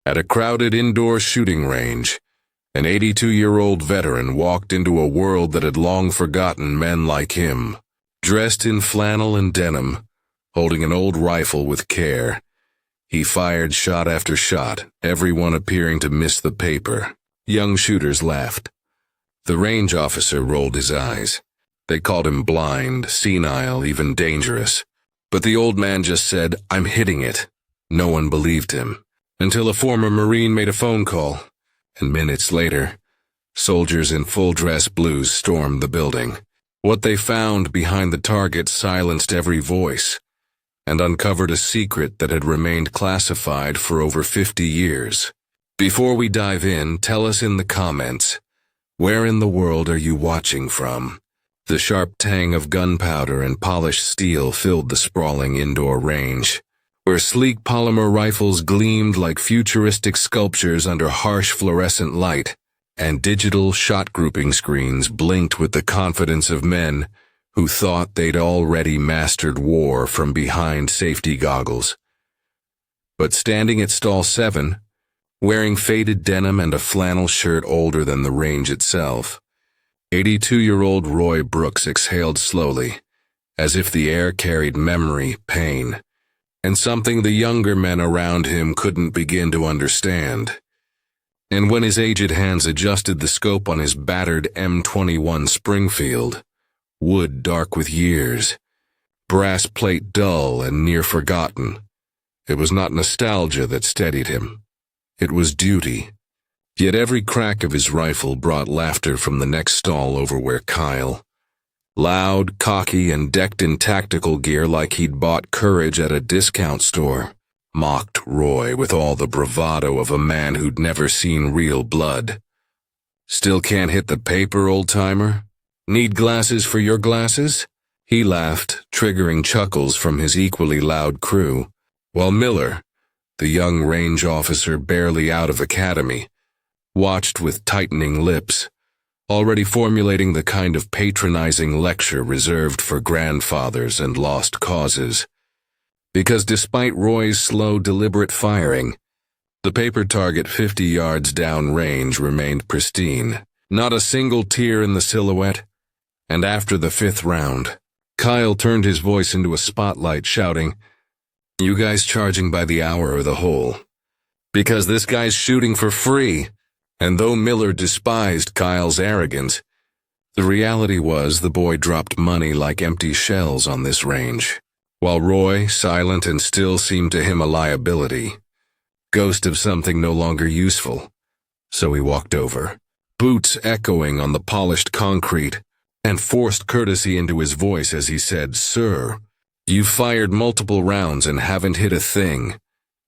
At a crowded indoor shooting range, an 82-year-old veteran walked into a world that had long forgotten men like him. Dressed in flannel and denim, holding an old rifle with care, he fired shot after shot, everyone appearing to miss the paper. Young shooters laughed. The range officer rolled his eyes. They called him blind, senile, even dangerous. But the old man just said, "I'm hitting it." No one believed him, until a former Marine made a phone call, and minutes later, soldiers in full-dress blues stormed the building. What they found behind the target silenced every voice, and uncovered a secret that had remained classified for over 50 years. Before we dive in, tell us in the comments, where in the world are you watching from? The sharp tang of gunpowder and polished steel filled the sprawling indoor range, where sleek polymer rifles gleamed like futuristic sculptures under harsh fluorescent light, and digital shot grouping screens blinked with the confidence of men who thought they'd already mastered war from behind safety goggles. But standing at stall 7, wearing faded denim and a flannel shirt older than the range itself, 82-year-old Roy Brooks exhaled slowly, as if the air carried memory, pain, and something the younger men around him couldn't begin to understand. And when his aged hands adjusted the scope on his battered M21 Springfield, wood dark with years, brass plate dull and near forgotten, it was not nostalgia that steadied him. It was duty. Yet every crack of his rifle brought laughter from the next stall over where Kyle, loud, cocky, and decked in tactical gear like he'd bought courage at a discount store, mocked Roy with all the bravado of a man who'd never seen real blood. "Still can't hit the paper, old-timer? Need glasses for your glasses?" He laughed, triggering chuckles from his equally loud crew, while Miller, the young range officer barely out of academy, watched with tightening lips, already formulating the kind of patronizing lecture reserved for grandfathers and lost causes. Because despite Roy's slow, deliberate firing, the paper target 50 yards downrange remained pristine, not a single tear in the silhouette, and after the 5th round, Kyle turned his voice into a spotlight shouting, "You guys charging by the hour or the hole? Because this guy's shooting for free." And though Miller despised Kyle's arrogance, the reality was the boy dropped money like empty shells on this range, while Roy, silent and still, seemed to him a liability, ghost of something no longer useful. So he walked over, boots echoing on the polished concrete, and forced courtesy into his voice as he said, "Sir, you've fired multiple rounds and haven't hit a thing,"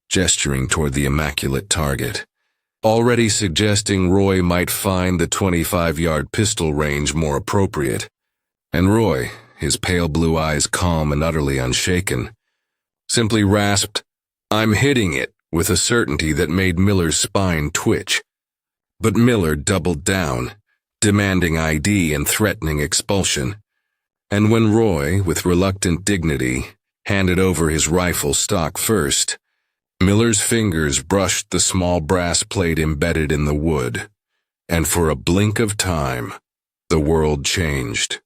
gesturing toward the immaculate target, already suggesting Roy might find the 25-yard pistol range more appropriate. And Roy, his pale blue eyes calm and utterly unshaken, simply rasped, "I'm hitting it," with a certainty that made Miller's spine twitch. But Miller doubled down, demanding ID and threatening expulsion. And when Roy, with reluctant dignity, handed over his rifle stock first, Miller's fingers brushed the small brass plate embedded in the wood, and for a blink of time, the world changed.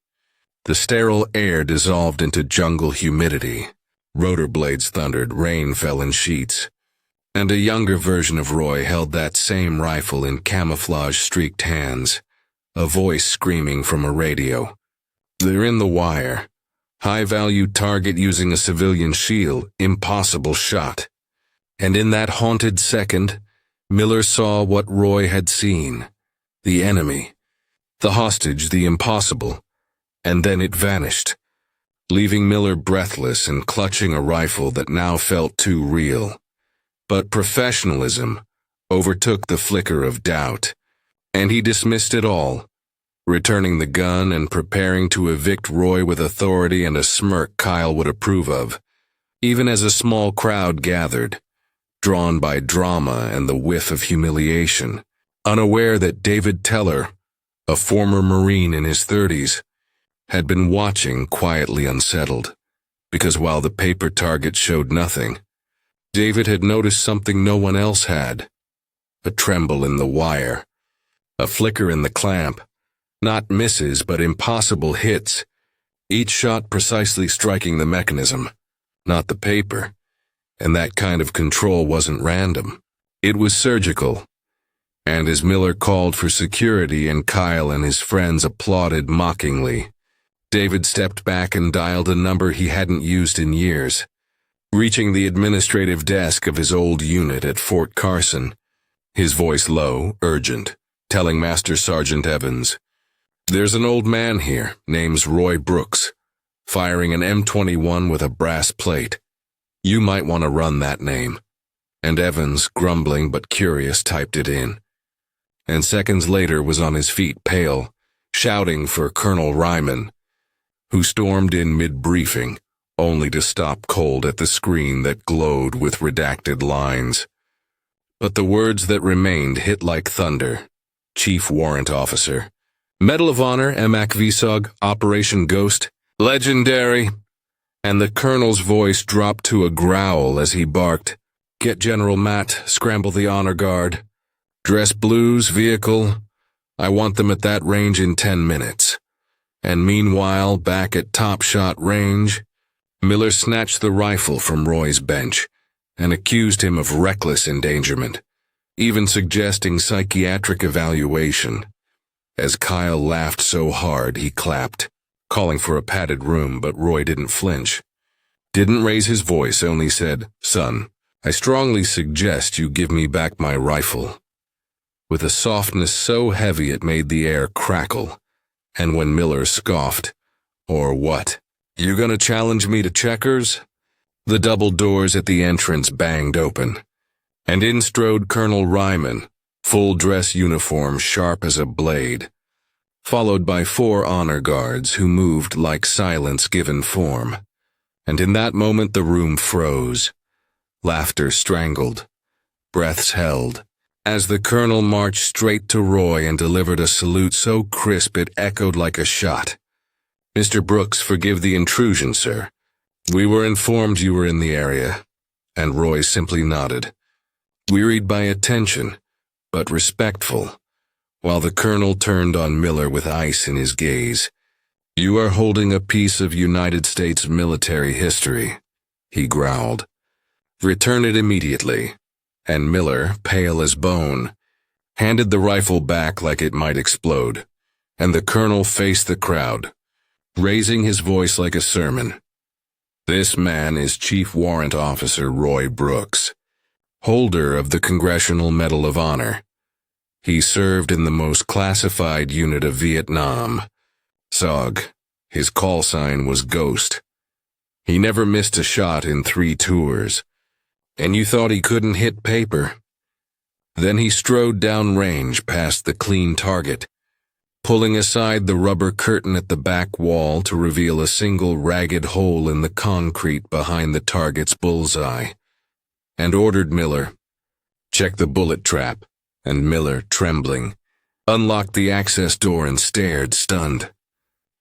The sterile air dissolved into jungle humidity, rotor blades thundered, rain fell in sheets, and a younger version of Roy held that same rifle in camouflage-streaked hands, a voice screaming from a radio. "They're in the wire. High-value target using a civilian shield, impossible shot." And in that haunted second, Miller saw what Roy had seen, the enemy, the hostage, the impossible, and then it vanished, leaving Miller breathless and clutching a rifle that now felt too real. But professionalism overtook the flicker of doubt, and he dismissed it all, returning the gun and preparing to evict Roy with authority and a smirk Kyle would approve of, even as a small crowd gathered, drawn by drama and the whiff of humiliation, unaware that David Teller, a former Marine in his 30s, had been watching quietly unsettled, because while the paper target showed nothing, David had noticed something no one else had. a tremble in the wire, a flicker in the clamp. Not misses, but impossible hits, each shot precisely striking the mechanism, not the paper. And that kind of control wasn't random. It was surgical. And as Miller called for security and Kyle and his friends applauded mockingly, David stepped back and dialed a number he hadn't used in years. Reaching the administrative desk of his old unit at Fort Carson, his voice low, urgent, telling Master Sergeant Evans, "There's an old man here, name's Roy Brooks, firing an M21 with a brass plate. You might want to run that name." And Evans, grumbling but curious, typed it in. And seconds later was on his feet, pale, shouting for Colonel Ryman, who stormed in mid-briefing, only to stop cold at the screen that glowed with redacted lines. But the words that remained hit like thunder. Chief Warrant Officer. Medal of Honor, Emak Visog, Operation Ghost. Legendary. And the colonel's voice dropped to a growl as he barked, "Get General Matt, scramble the honor guard. Dress blues, vehicle. I want them at that range in 10 minutes. And meanwhile, back at top shot range, Miller snatched the rifle from Roy's bench and accused him of reckless endangerment, even suggesting psychiatric evaluation. As Kyle laughed so hard he clapped, calling for a padded room, but Roy didn't flinch. Didn't raise his voice, only said, "Son, I strongly suggest you give me back my rifle," with a softness so heavy it made the air crackle. And when Miller scoffed, "Or what? You gonna challenge me to checkers?" the double doors at the entrance banged open, and in strode Colonel Ryman, full dress uniform sharp as a blade, followed by 4 honor guards who moved like silence given form. And in that moment the room froze, laughter strangled, breaths held, as the colonel marched straight to Roy and delivered a salute so crisp it echoed like a shot. "Mr. Brooks, forgive the intrusion, sir. We were informed you were in the area." And Roy simply nodded, wearied by attention, but respectful, while the colonel turned on Miller with ice in his gaze. "You are holding a piece of United States military history," he growled. "Return it immediately." And Miller, pale as bone, handed the rifle back like it might explode, and the colonel faced the crowd, raising his voice like a sermon. "This man is Chief Warrant Officer Roy Brooks, holder of the Congressional Medal of Honor. He served in the most classified unit of Vietnam, SOG. His call sign was Ghost. He never missed a shot in 3 tours. And you thought he couldn't hit paper. Then he strode down range past the clean target, pulling aside the rubber curtain at the back wall to reveal a single ragged hole in the concrete behind the target's bullseye, and ordered Miller, "Check the bullet trap." And Miller, trembling, unlocked the access door and stared, stunned,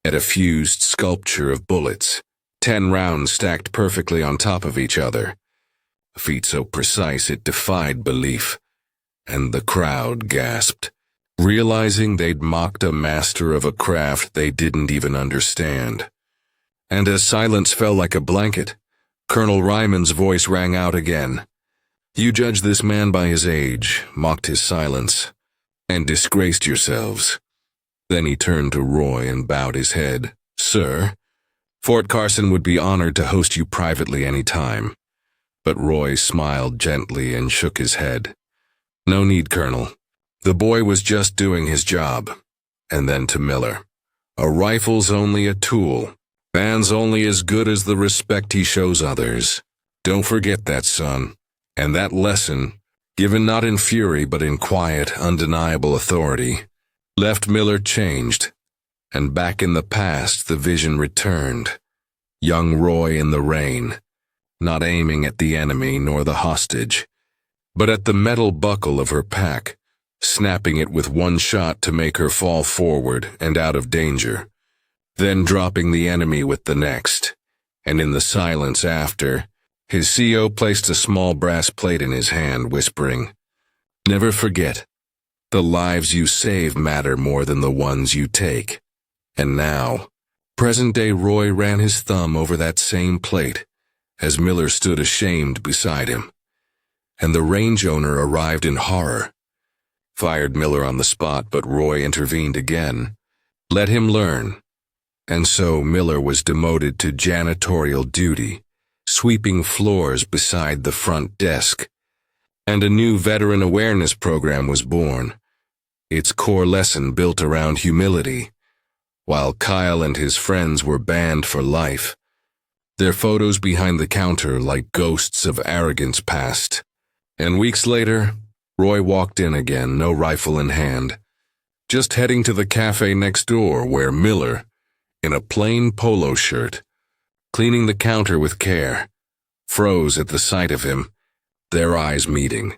at a fused sculpture of bullets, 10 rounds stacked perfectly on top of each other. A feat so precise it defied belief, and the crowd gasped, realizing they'd mocked a master of a craft they didn't even understand. And as silence fell like a blanket, Colonel Ryman's voice rang out again. "You judge this man by his age, mocked his silence, and disgraced yourselves." Then he turned to Roy and bowed his head. "Sir, Fort Carson would be honored to host you privately any time." But Roy smiled gently and shook his head. "No need, Colonel. The boy was just doing his job." And then to Miller, "A rifle's only a tool. Man's only as good as the respect he shows others. Don't forget that, son." And that lesson, given not in fury but in quiet, undeniable authority, left Miller changed. And back in the past the vision returned. Young Roy in the rain, not aiming at the enemy nor the hostage, but at the metal buckle of her pack, snapping it with one shot to make her fall forward and out of danger, then dropping the enemy with the next. And in the silence after, his CO placed a small brass plate in his hand, whispering, Never forget, the lives you save matter more than the ones you take. And now, present-day Roy ran his thumb over that same plate as Miller stood ashamed beside him. And the range owner arrived in horror. Fired Miller on the spot, but Roy intervened again. Let him learn. And so Miller was demoted to janitorial duty, sweeping floors beside the front desk. And a new veteran awareness program was born, its core lesson built around humility, while Kyle and his friends were banned for life. Their photos behind the counter like ghosts of arrogance passed. And weeks later, Roy walked in again, no rifle in hand, just heading to the cafe next door where Miller, in a plain polo shirt, cleaning the counter with care, froze at the sight of him, their eyes meeting,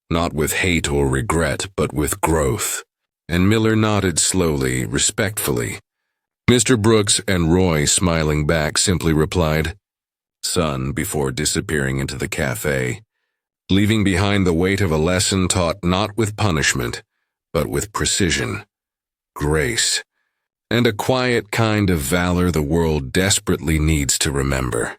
not with hate or regret, but with growth. And Miller nodded slowly, respectfully. Mr. Brooks and Roy, smiling back, simply replied, "Son," before disappearing into the cafe, leaving behind the weight of a lesson taught not with punishment, but with precision, grace, and a quiet kind of valor the world desperately needs to remember.